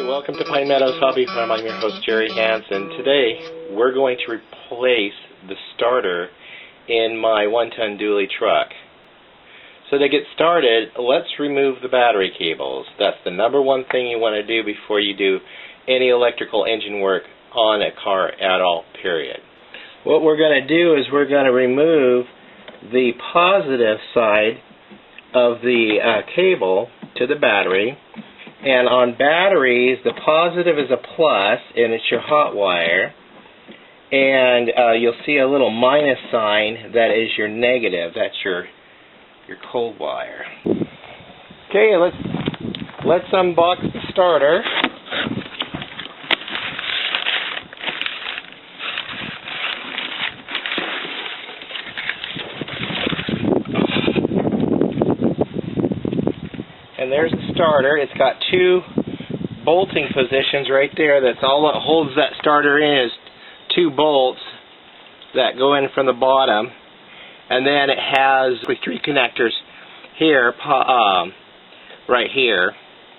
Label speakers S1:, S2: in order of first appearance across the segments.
S1: welcome to Pine Meadows Hobby Farm. I'm your host, Jerry Hansen. Today, we're going to replace the starter in my 1-ton dually truck. So to get started, let's remove the battery cables. That's the number one thing you want to do before you do any electrical engine work on a car at all, period. What we're going to do is we're going to remove the positive side of the cable to the battery. And on batteries, the positive is a plus, and it's your hot wire. And you'll see a little minus sign that is your negative. That's your cold wire. Okay, let's unbox the starter. And there's the starter. It's got two bolting positions right there. That's all that holds that starter in is two bolts that go in from the bottom. And then it has three connectors here, right here.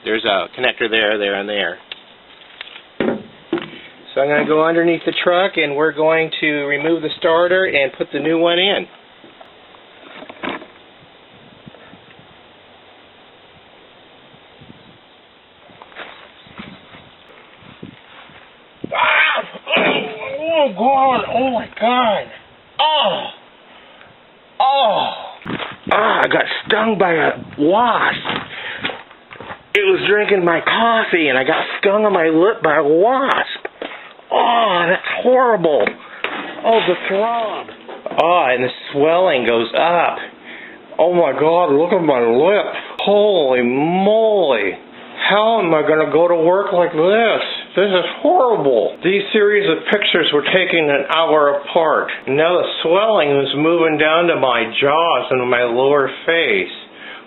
S1: There's a connector there, and there. So I'm going to go underneath the truck and we're going to remove the starter and put the new one in. Oh God! Oh my God! I got stung by a wasp. It was drinking my coffee and I got stung on my lip by a wasp. Oh, that's horrible. Oh, the throb. Oh, and the swelling goes up. Oh my God, look at my lip. Holy moly. How am I going to go to work like this? This is horrible. These series of pictures were taken an hour apart. Now the swelling is moving down to my jaws and my lower face.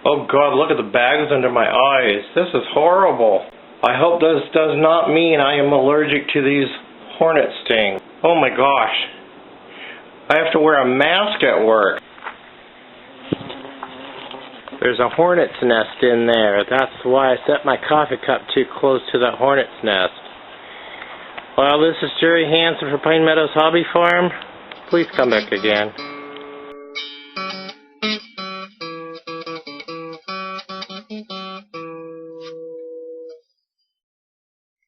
S1: Oh God, look at the bags under my eyes. This is horrible. I hope this does not mean I am allergic to these hornet stings. Oh my gosh. I have to wear a mask at work. There's a hornet's nest in there. That's why I set my coffee cup too close to that hornet's nest. Well, this is Jerry Hansen for Pine Meadows Hobby Farm. Please come back again.